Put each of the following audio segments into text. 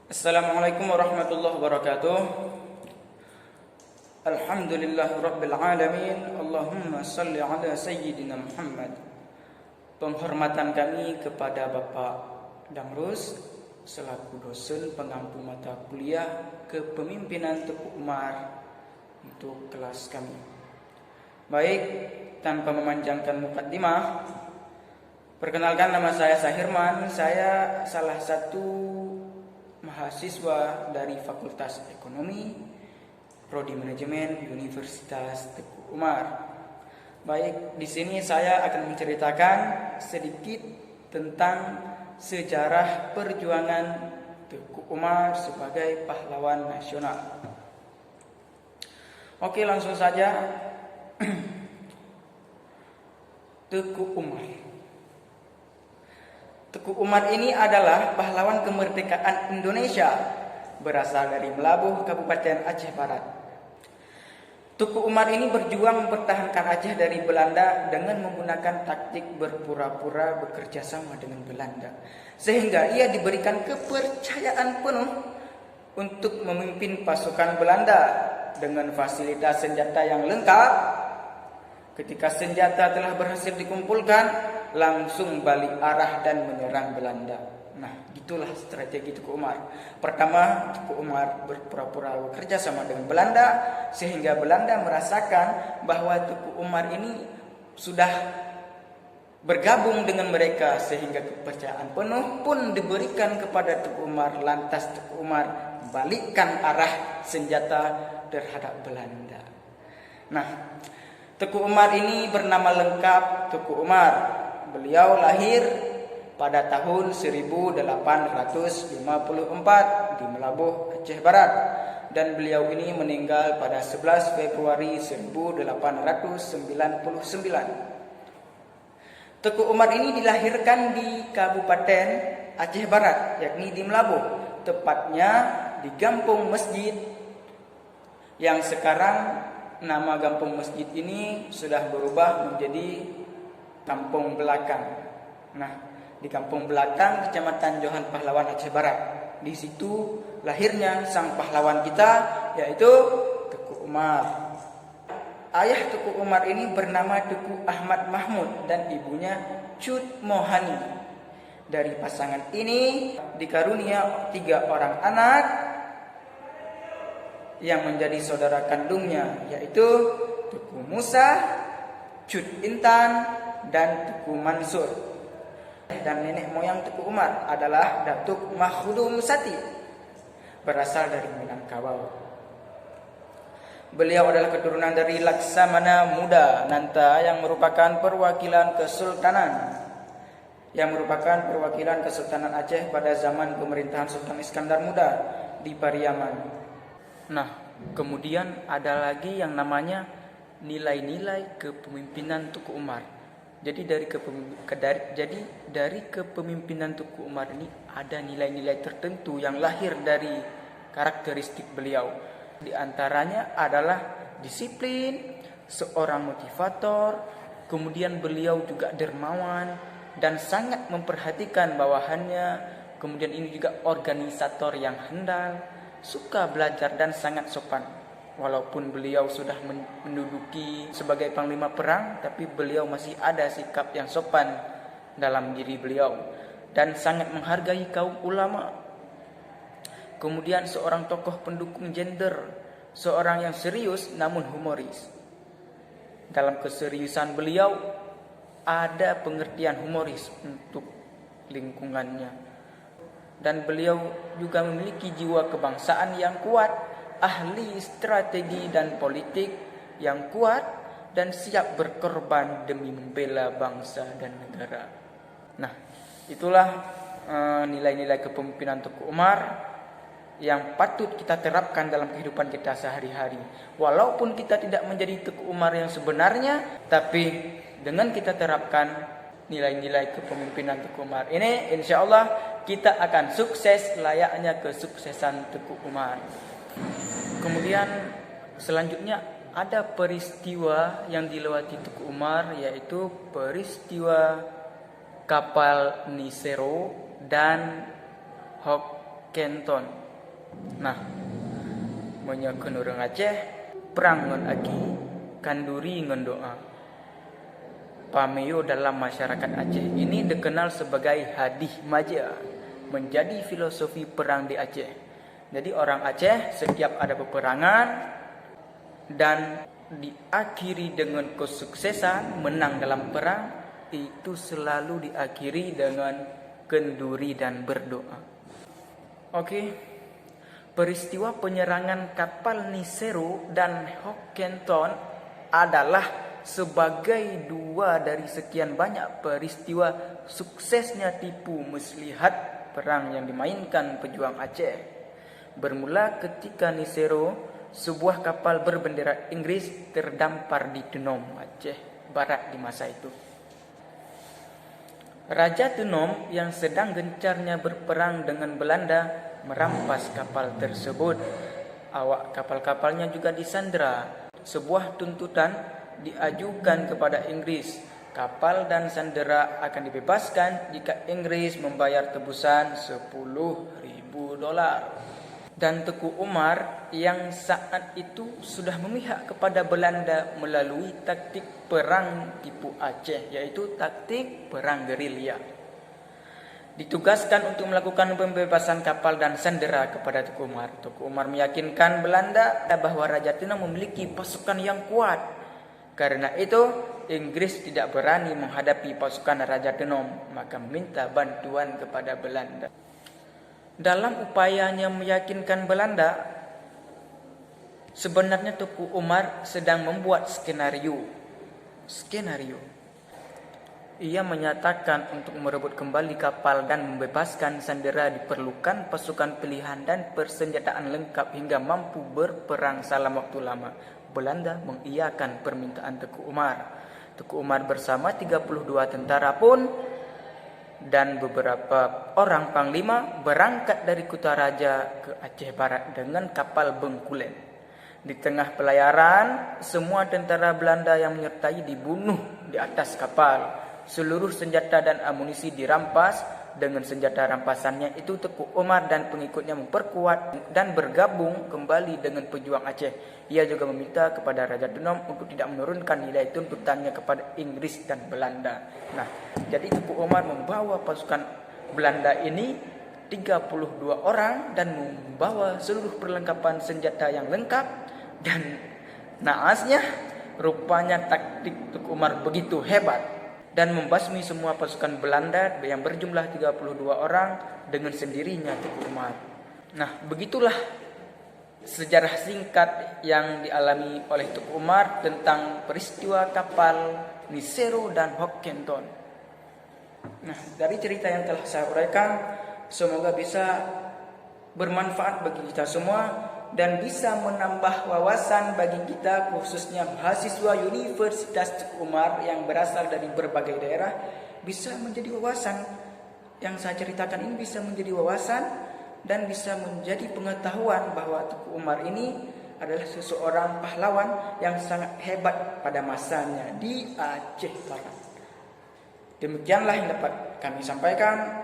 Assalamualaikum warahmatullahi wabarakatuh. Alhamdulillah rabbil alamin. Allahumma salli ala sayyidina Muhammad. Penghormatan kami kepada Bapak Damrus selaku dosen pengampu mata kuliah Kepemimpinan Teguh Umar untuk kelas kami. Baik, tanpa memanjangkan mukaddimah, perkenalkan, nama saya Sahirman. Saya salah satu mahasiswa dari Fakultas Ekonomi Prodi Manajemen Universitas Teguh Umar. Baik, di sini saya akan menceritakan sedikit tentang sejarah perjuangan Teguh Umar sebagai pahlawan nasional. Oke, langsung saja. Teguh Umar. Teguh Umar ini adalah pahlawan kemerdekaan Indonesia, berasal dari Melabuh, Kabupaten Aceh Barat. Teguh Umar ini berjuang mempertahankan Aceh dari Belanda dengan menggunakan taktik berpura-pura bekerja sama dengan Belanda, sehingga ia diberikan kepercayaan penuh untuk memimpin pasukan Belanda dengan fasilitas senjata yang lengkap. Ketika senjata telah berhasil dikumpulkan, langsung balik arah dan menyerang Belanda. Nah, itulah strategi Teguh Umar. Pertama, Teguh Umar berpura-pura bekerja sama dengan Belanda, sehingga Belanda merasakan bahwa Teguh Umar ini sudah bergabung dengan mereka, sehingga kepercayaan penuh pun diberikan kepada Teguh Umar. Lantas Teguh Umar balikkan arah senjata terhadap Belanda. Nah, Teguh Umar ini bernama lengkap Teguh Umar. Beliau lahir pada tahun 1854 di Melabuh, Aceh Barat, dan beliau ini meninggal pada 11 Februari 1899. Teguh Umar ini dilahirkan di Kabupaten Aceh Barat, yakni di Melabuh, tepatnya di Kampung Masjid, yang sekarang nama Kampung Masjid ini sudah berubah menjadi Kampung Belakang. Nah, di Kampung Belakang, Kecamatan Johan Pahlawan, Aceh Barat. Di situ lahirnya sang pahlawan kita, yaitu Teguh Umar. Ayah Teguh Umar ini bernama Teguh Ahmad Mahmud dan ibunya Cut Mohani. Dari pasangan ini dikarunia 3 orang anak yang menjadi saudara kandungnya, yaitu Teguh Musa, Cut Intan, dan Teguh Mansur. Dan nenek moyang Teguh Umar adalah Datuk Makhdum Sati, berasal dari Minangkabau. Beliau adalah keturunan dari Laksamana Muda Nanta yang merupakan perwakilan Kesultanan Aceh pada zaman pemerintahan Sultan Iskandar Muda di Pariaman. Nah, kemudian ada lagi yang namanya nilai-nilai kepemimpinan Teguh Umar. Jadi dari kepemimpinan Teguh Umar ini ada nilai-nilai tertentu yang lahir dari karakteristik beliau. Di antaranya adalah disiplin, seorang motivator, kemudian beliau juga dermawan dan sangat memperhatikan bawahannya. Kemudian ini juga organisator yang handal, suka belajar dan sangat sopan. Walaupun beliau sudah menduduki sebagai panglima perang, tapi beliau masih ada sikap yang sopan dalam diri beliau dan sangat menghargai kaum ulama. Kemudian seorang tokoh pendukung gender, seorang yang serius namun humoris. Dalam keseriusan beliau ada pengertian humoris untuk lingkungannya. Dan beliau juga memiliki jiwa kebangsaan yang kuat, ahli strategi dan politik yang kuat, dan siap berkorban demi membela bangsa dan negara. Nah, itulah nilai-nilai kepemimpinan Teguh Umar yang patut kita terapkan dalam kehidupan kita sehari-hari. Walaupun kita tidak menjadi Teguh Umar yang sebenarnya, tapi dengan kita terapkan nilai-nilai kepemimpinan Teguh Umar ini, insya Allah kita akan sukses layaknya kesuksesan Teguh Umar. Kemudian selanjutnya ada peristiwa yang dilewati Teguh Umar, yaitu peristiwa kapal Nisero dan Hok Kenton. Nah, menyakeun urang Aceh perang ngon agi kanduri ngon doa. Pameo dalam masyarakat Aceh ini dikenal sebagai hadih maja, menjadi filosofi perang di Aceh. Jadi orang Aceh setiap ada peperangan dan diakhiri dengan kesuksesan menang dalam perang, itu selalu diakhiri dengan kenduri dan berdoa. Oke. Peristiwa penyerangan kapal Nisero dan Hockenton adalah sebagai dua dari sekian banyak peristiwa suksesnya tipu muslihat perang yang dimainkan pejuang Aceh. Bermula ketika Nisero, sebuah kapal berbendera Inggris, terdampar di Tenom, Aceh Barat di masa itu. Raja Tenom yang sedang gencarnya berperang dengan Belanda merampas kapal tersebut. Awak kapal-kapalnya juga disandera. Sebuah tuntutan diajukan kepada Inggris. Kapal dan sandera akan dibebaskan jika Inggris membayar tebusan $10.000. Dan Teku Umar yang saat itu sudah memihak kepada Belanda melalui taktik perang tipu Aceh, yaitu taktik perang gerilya. Ditugaskan untuk melakukan pembebasan kapal dan sandera kepada Teku Umar. Teku Umar meyakinkan Belanda bahwa Raja Tenom memiliki pasukan yang kuat. Karena itu, Inggris tidak berani menghadapi pasukan Raja Tenom, maka meminta bantuan kepada Belanda. Dalam upayanya meyakinkan Belanda, sebenarnya Teku Umar sedang membuat skenario. Ia menyatakan untuk merebut kembali kapal dan membebaskan sandera diperlukan pasukan pilihan dan persenjataan lengkap hingga mampu berperang dalam waktu lama. Belanda mengiyakan permintaan Teku Umar. Teku Umar bersama 32 tentara pun dan beberapa orang panglima berangkat dari Kutaraja ke Aceh Barat dengan kapal Bengkulen. Di tengah pelayaran, semua tentara Belanda yang menyertai dibunuh di atas kapal. Seluruh senjata dan amunisi dirampas. Dengan senjata rampasannya itu, Teku Umar dan pengikutnya memperkuat dan bergabung kembali dengan pejuang Aceh. Ia juga meminta kepada Raja Tenom untuk tidak menurunkan nilai tuntutannya kepada Inggris dan Belanda. Nah, jadi Teku Umar membawa pasukan Belanda ini 32 orang dan membawa seluruh perlengkapan senjata yang lengkap. Dan naasnya, rupanya taktik Teku Umar begitu hebat dan membasmi semua pasukan Belanda yang berjumlah 32 orang dengan sendirinya Teku Umar. Nah, begitulah sejarah singkat yang dialami oleh Teku Umar tentang peristiwa kapal Nisero dan Hockenton. Nah, dari cerita yang telah saya uraikan, semoga bisa bermanfaat bagi kita semua dan bisa menambah wawasan bagi kita, khususnya mahasiswa Universitas Teku Umar yang berasal dari berbagai daerah. Bisa menjadi wawasan yang saya ceritakan ini, bisa menjadi wawasan dan bisa menjadi pengetahuan bahwa Teku Umar ini adalah seseorang pahlawan yang sangat hebat pada masanya di Aceh Barat. Demikianlah yang dapat kami sampaikan.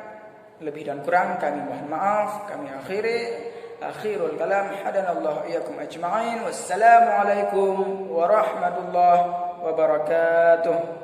Lebih dan kurang kami mohon maaf. Kami akhirul kalam, hadanallahu iyyakum ajma'in. Wassalamualaikum warahmatullahi wabarakatuh.